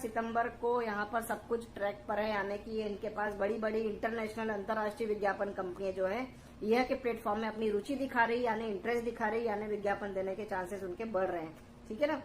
सितंबर को यहाँ पर सब कुछ ट्रैक पर है, यानी कि इनके पास बड़ी बड़ी इंटरनेशनल अंतर्राष्ट्रीय विज्ञापन कंपनियां जो है यह के प्लेटफॉर्म में अपनी रुचि दिखा रही, यानी इंटरेस्ट दिखा रही, यानी विज्ञापन देने के चांसेस उनके बढ़ रहे हैं। ठीक है ना।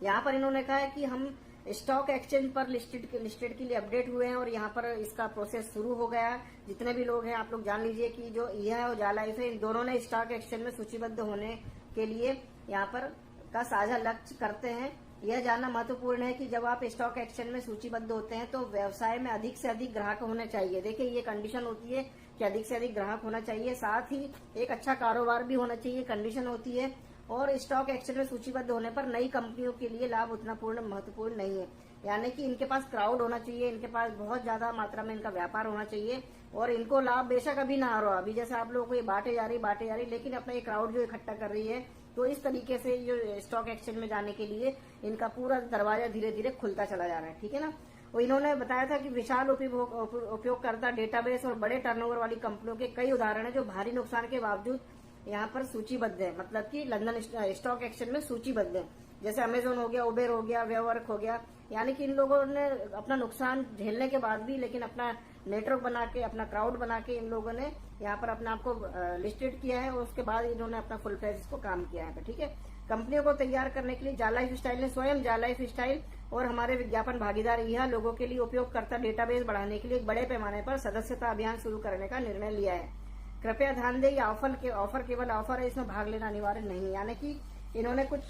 यहाँ पर इन्होंने कहा है कि हम स्टॉक एक्सचेंज पर लिस्टेड के लिए अपडेट हुए हैं और यहाँ पर इसका प्रोसेस शुरू हो गया है। जितने भी लोग हैं आप लोग जान लीजिए कि जो यह है और जालाइफ है, इन दोनों ने स्टॉक एक्सचेंज में सूचीबद्ध होने के लिए यहाँ पर का साझा लक्ष्य करते हैं। यह जानना महत्वपूर्ण है कि जब आप स्टॉक एक्सचेंज में सूचीबद्ध होते हैं तो व्यवसाय में अधिक से अधिक ग्राहक होने चाहिए। देखिए ये कंडीशन होती है कि अधिक से अधिक ग्राहक होना चाहिए, साथ ही एक अच्छा कारोबार भी होना चाहिए, कंडीशन होती है। और स्टॉक एक्सचेंज में सूचीबद्ध होने पर नई कंपनियों के लिए लाभ उतना पूर्ण महत्वपूर्ण नहीं है, यानी कि इनके पास क्राउड होना चाहिए, इनके पास बहुत ज्यादा मात्रा में इनका व्यापार होना चाहिए और इनको लाभ बेशक अभी ना आ रहा, अभी जैसे आप लोगों को ये बांटे जा रही, लेकिन अपना ये क्राउड जो इकट्ठा कर रही है, तो इस तरीके से जो स्टॉक एक्सचेंज में जाने के लिए इनका पूरा दरवाजा धीरे धीरे खुलता चला जा रहा है। ठीक है ना। और इन्होंने बताया था कि विशाल उपयोगकर्ता डेटाबेस और बड़े टर्नओवर वाली कंपनियों के कई उदाहरण है जो भारी नुकसान के बावजूद यहाँ पर सूचीबद्ध है, मतलब कि लंदन स्टॉक एक्सचेंज में सूचीबद्ध है। जैसे अमेजोन हो गया, उबेर हो गया, वेवर्क हो गया, यानी कि इन लोगों ने अपना नुकसान झेलने के बाद भी लेकिन अपना नेटवर्क बना के, अपना क्राउड बना के इन लोगों ने यहाँ पर अपने आप को लिस्टेड किया है और उसके बाद इन्होंने अपना फुल फ्लेज इसको काम किया है। ठीक है। कंपनियों को तैयार करने के लिए जालाइफ स्टाइल ने स्वयं जालाइफ स्टाइल और हमारे विज्ञापन भागीदार यह लोगों के लिए उपयोगकर्ता डेटाबेस बढ़ाने के लिए एक बड़े पैमाने पर सदस्यता अभियान शुरू करने का निर्णय लिया है। कृपया ध्यान दें, ऑफर केवल ऑफर है, इसमें भाग लेना अनिवार्य नहीं है। यानी कि इन्होंने कुछ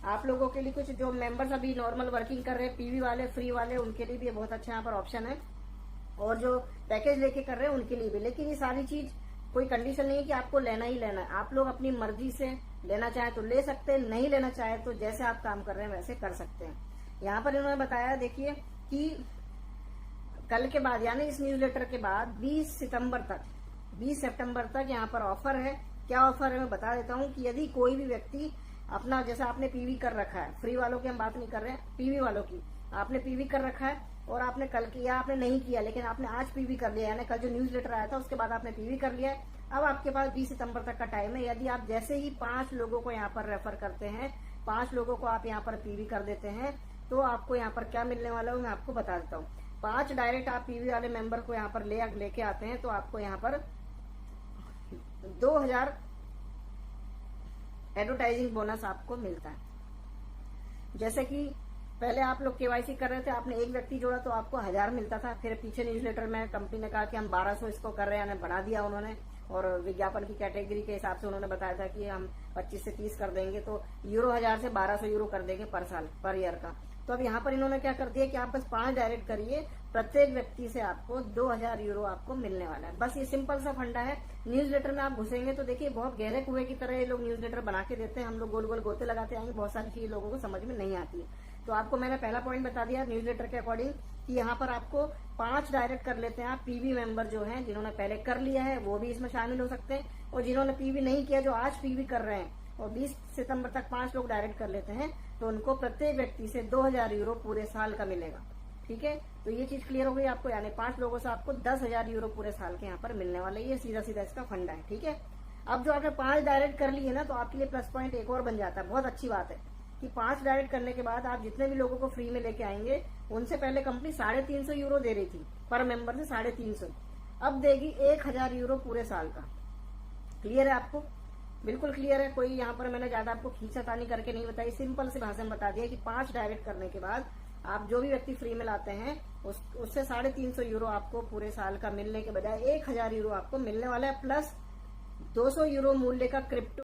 आप लोगों के लिए, कुछ जो मेंबर्स अभी नॉर्मल वर्किंग कर रहे हैं, पीवी वाले, फ्री वाले, उनके लिए भी बहुत अच्छा यहाँ पर ऑप्शन है और जो पैकेज लेके कर रहे हैं उनके लिए भी। लेकिन ये सारी चीज कोई कंडीशन नहीं है कि आपको लेना ही लेना है, आप लोग अपनी मर्जी से लेना चाहे तो ले सकते हैं, नहीं लेना चाहे तो जैसे आप काम कर रहे हैं वैसे कर सकते हैं। यहाँ पर इन्होंने बताया, देखिए कि कल के बाद यानी इस न्यूज़लेटर के बाद 20 सितंबर तक यहाँ पर ऑफर है। क्या ऑफर है मैं बता देता हूँ कि यदि कोई भी व्यक्ति अपना, जैसे आपने पीवी कर रखा है, फ्री वालों की हम बात नहीं कर रहे हैं, पीवी वालों की, आपने पीवी कर रखा है और आपने कल किया, आपने नहीं किया लेकिन आपने आज पीवी कर लिया, यानी कल जो न्यूज़लेटर आया था उसके बाद आपने पीवी कर लिया है। अब आपके पास 20 सितंबर तक का टाइम है। यदि आप जैसे ही 5 लोगों को यहाँ पर रेफर करते हैं, 5 लोगों को आप यहाँ पर पीवी कर देते हैं, तो आपको यहाँ पर क्या मिलने वाला है मैं आपको बता देता हूँ। 5 डायरेक्ट आप पीवी वाले मेंबर को यहाँ पर लेके आते हैं तो आपको यहाँ पर 2000 एडवर्टाइजिंग बोनस आपको मिलता है। जैसे कि पहले आप लोग केवाईसी कर रहे थे, आपने एक व्यक्ति जोड़ा तो आपको 1000 मिलता था, फिर पीछे न्यूज़लेटर में कंपनी ने कहा कि हम 1200 इसको कर रहे हैं, यानी बढ़ा दिया उन्होंने, और विज्ञापन की कैटेगरी के हिसाब से उन्होंने बताया था कि हम 25 से 30 कर देंगे, तो यूरो 1000 से 1200 यूरो कर देंगे पर साल, पर ईयर का। तो अब यहाँ पर इन्होंने क्या कर दिया कि आप बस 5 डायरेक्ट करिए, प्रत्येक व्यक्ति से आपको 2000 यूरो आपको मिलने वाला है। बस ये सिंपल सा फंडा है। न्यूज़लेटर में आप घुसेंगे तो देखिए बहुत गहरे कुएं की तरह ये लोग न्यूज़लेटर बना के देते हैं, हम लोग गोल गोल गोते लगाते आएंगे, बहुत सारी चीज लोगों को समझ में नहीं आती है। तो आपको मैंने पहला पॉइंट बता दिया न्यूज़लेटर के अकॉर्डिंग कि यहाँ पर आपको 5 डायरेक्ट कर लेते हैं आप। पीवी मेंबर जो हैं, जिन्होंने पहले कर लिया है वो भी इसमें शामिल हो सकते हैं, और जिन्होंने पीवी नहीं किया, जो आज पीवी कर रहे हैं और 20 सितंबर तक 5 लोग डायरेक्ट कर लेते हैं, तो उनको प्रत्येक व्यक्ति से 2000 यूरो पूरे साल का मिलेगा। ठीक है। तो ये चीज क्लियर हो गई आपको, यानी 5 लोगों से आपको 10,000 यूरो पूरे साल के यहाँ पर मिलने वाले। ये सीधा सीधा इसका फंडा है। ठीक है। अब जो आपने 5 डायरेक्ट कर लिए ना, तो आपके लिए प्लस पॉइंट एक और बन जाता है। बहुत अच्छी बात है कि 5 डायरेक्ट करने के बाद आप जितने भी लोगों को फ्री में लेके आएंगे, उनसे पहले कंपनी 350 यूरो दे रही थी पर मेंबर से, 350, अब देगी 1000 यूरो पूरे साल का। क्लियर है आपको? बिल्कुल क्लियर है। कोई यहाँ पर मैंने ज्यादा आपको खींचातानी करके नहीं बताई, सिंपल से भाषा में बता दिया कि 5 डायरेक्ट करने के बाद आप जो भी व्यक्ति फ्री में लाते हैं उससे 350 यूरो आपको पूरे साल का मिलने के बजाय 1000 यूरो आपको मिलने वाला है, प्लस 200 यूरो मूल्य का क्रिप्टो